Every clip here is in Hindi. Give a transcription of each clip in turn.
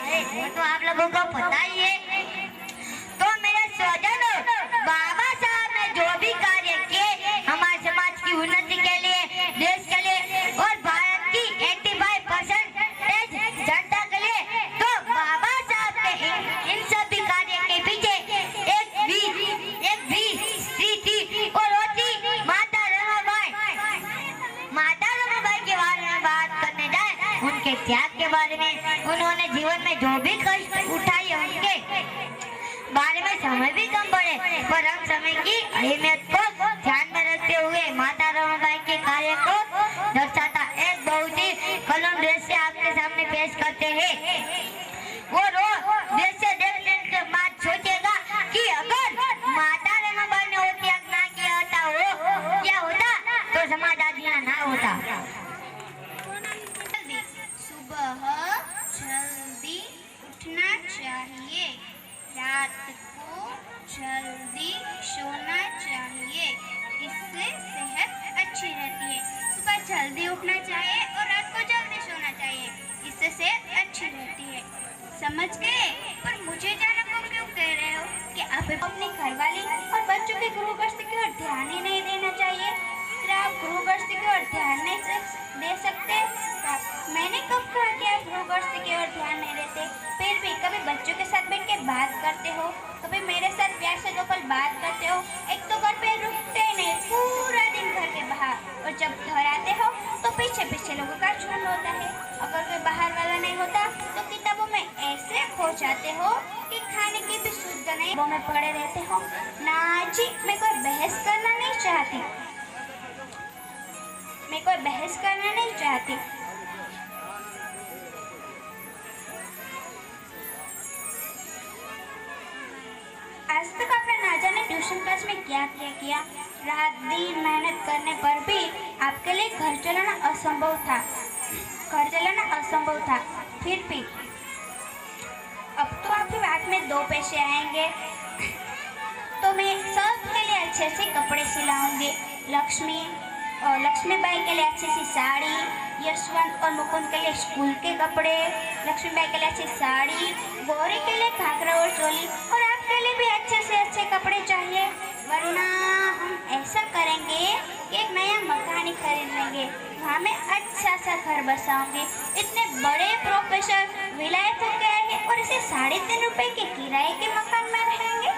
है वो तो आप लोगों को पता ही है। तो मेरे स्वजनों, बाबा साहब ने जो भी कार्य किए हमारे समाज की उन्नति के लिए, देश के लिए और भारत की 85% जनता के लिए, तो बाबा साहब के इन सभी कार्य के पीछे एक भी स्त्री थी और वो थी माता रमाबाई। माता रमाबाई के बारे में बात करने जाए, उनके त्याग के बारे में, उन्होंने जीवन में जो भी कष्ट उठाए उनके बारे में समय भी कम पड़े, पर हम समय की अहमियत को ध्यान में रखते हुए माता रमाबाई के कार्य को दर्शाता एक बहुत ही कलम दृश्य आपके सामने पेश करते हैं। वो दृश्य देखने के बाद सोचेगा कि अगर माता रमाबाई ने वो त्याग ना किया होता, वो क्या होता, तो समाज आज यहाँ ना होता। सुबह जल्दी उठना चाहिए, रात को जल्दी सोना चाहिए, इससे सेहत अच्छी रहती है। सुबह जल्दी उठना चाहिए और रात को जल्दी सोना चाहिए, इससे सेहत अच्छी रहती है। समझ गए? पर मुझे जाना को क्यों कह रहे हो कि आप अपनी घरवाली और बच्चों के गृहस्थ की ओर ध्यान ही नहीं देना चाहिए? फिर आप गृहस्थ की ओर ध्यान नहीं दे सकते? मैंने कब कहा कि आप गृहस्थ की ओर ध्यान नहीं देते? फिर भी कभी बच्चों के साथ बैठ के बात करते हो, कभी मेरे साथ प्यार से 2 पल बात करते हो। एक तो घर पे रुकते ही नहीं, पूरा दिन घर के बाहर, और जब घर आते हो तो पीछे पीछे लोगों का झुंड होता है। अगर कोई बाहर वाला नहीं होता तो किताबों में ऐसे खो जाते हो कि खाने की भी शुद्ध नहीं में पड़े रहते हो। ना जी, मैं कोई बहस करना नहीं चाहती, मैं कोई बहस करना नहीं चाहती। आज तक आपने ना जाने ट्यूशन क्लास में क्या क्या किया। रात दिन मेहनत करने पर भी आपके लिए घर चलाना असंभव था, फिर भी अब तो आपके हाथ में 2 पैसे आएंगे तो मैं सबके लिए अच्छे अच्छे कपड़े सिलाऊंगी। लक्ष्मीबाई के लिए अच्छी सी साड़ी, यशवंत और मुकुंद के लिए स्कूल के कपड़े, लक्ष्मीबाई के लिए अच्छी साड़ी, गौरी के लिए घाघरा और चोली, और आपके लिए भी अच्छे से अच्छे कपड़े चाहिए। वरना हम ऐसा करेंगे कि एक नया मकान ही खरीद लेंगे, वहाँ मैं अच्छा सा घर बसाऊंगी। इतने बड़े प्रोफेसर विलायत हो गए हैं और इसे 3.5 रुपए के किराए के मकान में रहेंगे।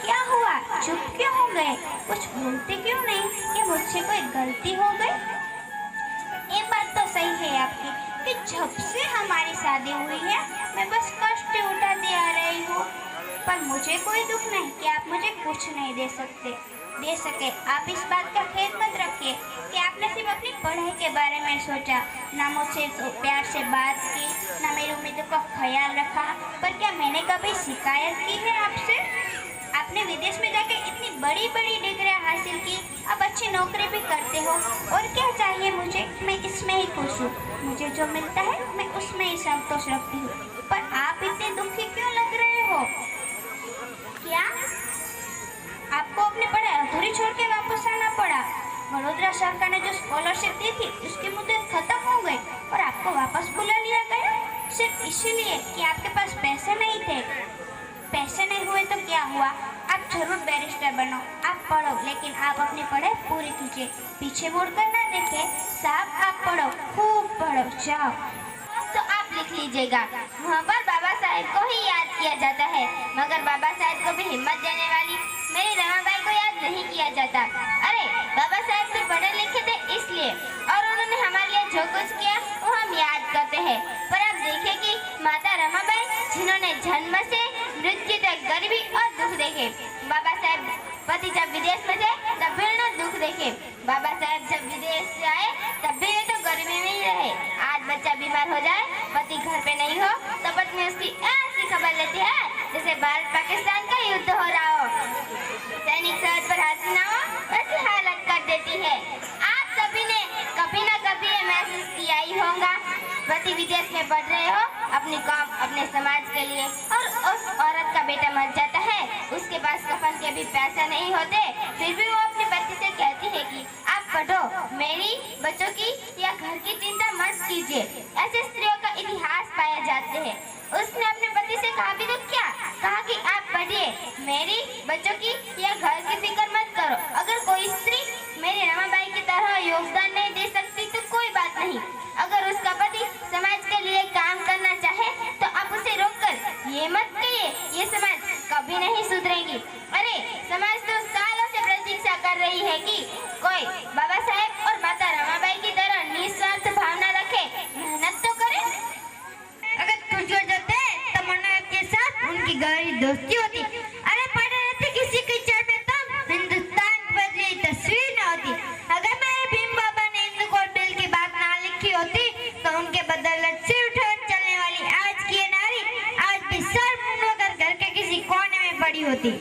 क्या हुआ, चुप क्यों हो गए? कुछ बोलते क्यों नहीं कि मुझसे कोई गलती हो गई? ये बात तो सही है आपकी कि जब से हमारी शादी हुई है मैं बस कष्ट उठाती आ रही हूँ, पर मुझे कोई दुख नहीं कि आप मुझे कुछ नहीं दे सके। आप इस बात का खेद मत रखिए कि आपने सिर्फ अपनी पढ़ाई के बारे में सोचा, ना मुझसे तो प्यार से बात की, ना मेरी उम्मीदों का ख्याल रखा। पर क्या मैंने कभी शिकायत की है आपसे? आपने विदेश में जाके इतनी बड़ी बड़ी डिग्रियां हासिल की, अब अच्छी नौकरी भी करते हो, और क्या चाहिए मुझे? मैं इसमें ही खुश हूँ। मुझे जो मिलता है मैं उसमें ही संतोष रखती हूँ। पर आप इतने दुखी क्यों लग रहे हो? क्या आपको अपनी पढ़ाई अधूरी छोड़ के वापस आना पड़ा? वडोदरा सरकार ने जो स्कॉलरशिप दी थी उसकी मुद्दत खत्म हो गई और आपको वापस बुला लिया गया, सिर्फ इसीलिए कि आपके पास पैसे नहीं थे। पैसे नहीं हुए तो क्या हुआ? आप जरूर बैरिस्टर बनो, आप पढ़ो, लेकिन आप अपनी पढ़ाई पूरी कीजिए, पीछे मुड़कर ना देखे। साहब आप पढ़ो, खूब पढ़ो, जाओ। तो आप लिख लीजिएगा, वहाँ पर बाबा साहेब को ही याद किया जाता है, मगर बाबा साहेब को भी हिम्मत देने वाली मेरी रमाबाई को याद नहीं किया जाता। अरे बाबा साहेब तो पढ़े लिखे थे इसलिए, और उन्होंने हमारे लिए जो कुछ किया वो हम याद करते हैं। पर आप देखिए कि माता रमाबाई, जिन्होंने जन्म से मृत्यु तक गरीबी और दुख देखे, बाबा साहेब पति जब विदेश में थे तब भी उन्होंने दुख देखे, बाबा साहेब जब विदेश से आए तब भी तो गरीबी में ही रहे। आज बच्चा बीमार हो जाए, पति घर पे नहीं हो, तो पत्नी उसकी ऐसी खबर लेती है जैसे भारत पाकिस्तान का युद्ध हो रहा हो, सैनिक सरहद पर हाजिर ना हो, वैसी हालत कर देती है। आप सभी ने कभी ना कभी ये महसूस किया ही होगा। पति विदेश में पढ़ रहे हो अपनी कौम, अपने समाज के लिए, और उस औरत का बेटा मर जाता है, उसके पास कफन के भी पैसे नहीं होते, फिर भी वो अपनी पति से कहती है कि आप पढ़ो, मेरी बच्चों की या घर की चिंता मत कीजिए। ऐसे स्त्रियों का इतिहास पाए जाते हैं। उसने अपने पति से कहा भी तो क्या, कहा कि आप पढ़िए, मेरी बच्चों की या घर की फिक्र मत करो। अगर कोई स्त्री मेरी रमाबाई की तरह योगदान नहीं दे सकती तो कोई बात नहीं। अगर उसका पति समाज के लिए काम करना चाहे तो आप उसे रोककर ये मत कहिए ये समाज कभी नहीं सुधरेगी। अरे समाज तो सालों से प्रतीक्षा कर रही है कि कोई बाबा साहेब और माता रमाबाई की तरह निस्वार्थ भावना रखे, मेहनत तो करे। अगर कुछ हो जाते तो मनोहर के साथ उनकी गहरी दोस्ती होती। अरे पढ़े रहते किसी कीचड़ में तो हिंदुस्तान की बदली तस्वीर न होती। अगर मेरे भीम बाबा ने हिंदू कोड बिल की बात ना लिखी होती तो उनके बदौलत सिर उठाकर चलने वाली आज की ये नारी आज भी सर मुंडोकर घर के किसी कोने में पड़ी होती।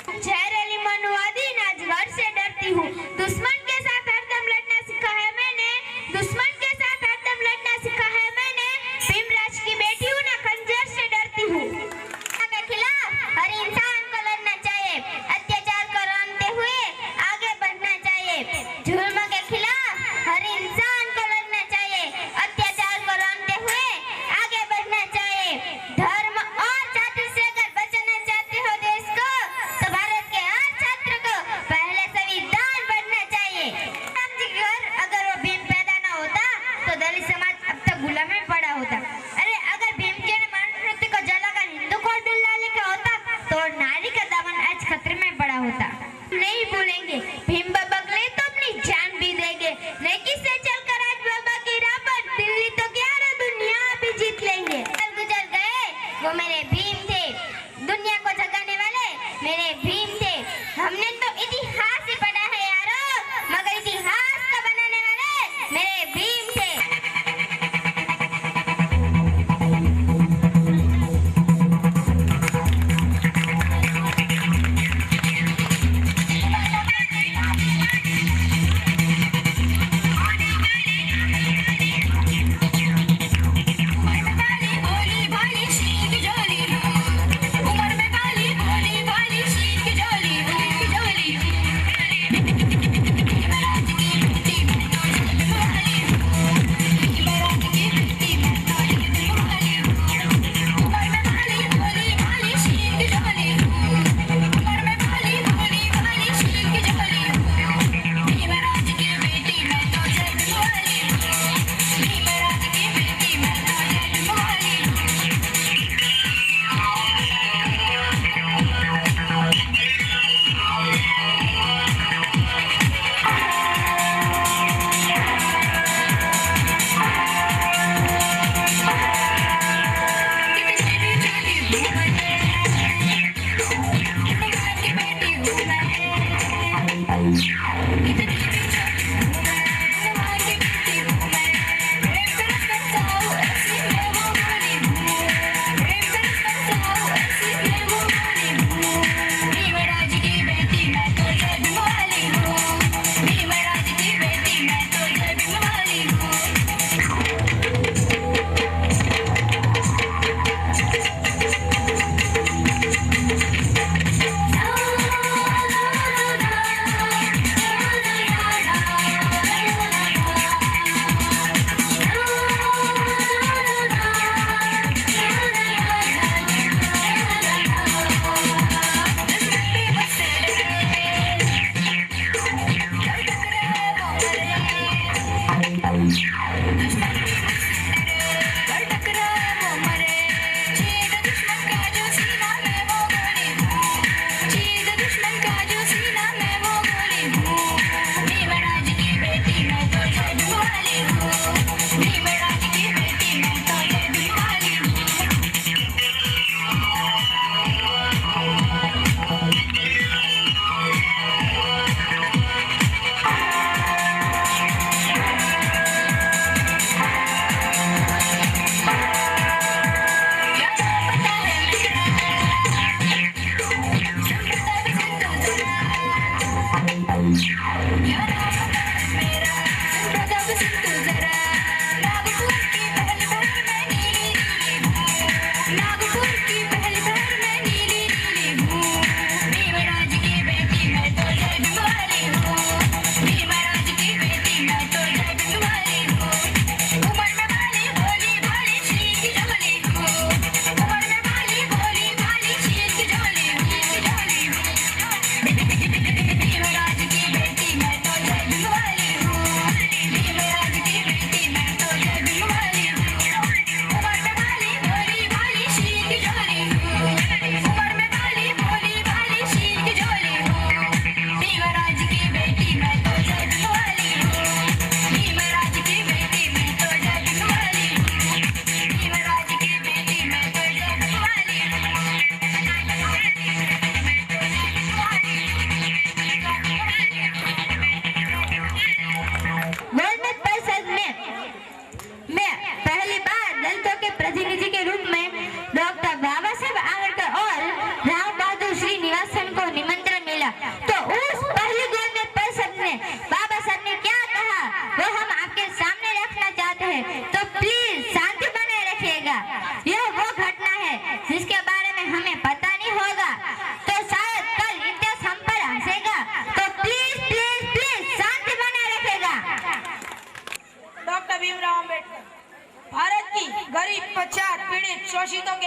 जहरीली मनुवादी आज घर से डरती हूँ, दुश्मन के साथ हरदम लड़ना सीखा है मैंने, दुश्मन के साथ हरदम लड़ना सीखा है मैंने। भीमराज की बेटी हूँ ना, खंजर से डरती हूँ। के खिलाफ हर इंसान को लड़ना चाहिए, अत्याचार को रोकते हुए आगे बढ़ना चाहिए। जुल्म के खिलाफ हर इंसान को लड़ना चाहिए, अत्याचार को रोकते हुए आगे बढ़ना चाहिए। धर्म और जाति से अगर बचाना चाहते हो देश को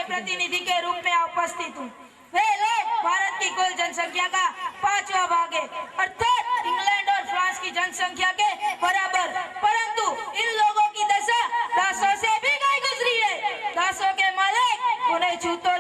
के प्रतिनिधि के रूप में उपस्थित हूँ। वे लोग भारत की कुल जनसंख्या का 5वां भाग है, अर्थात इंग्लैंड और फ्रांस की जनसंख्या के बराबर। परंतु इन लोगों की दशा दासों से भी गई गुजरी है। दासों के मालिक उन्हें जूतों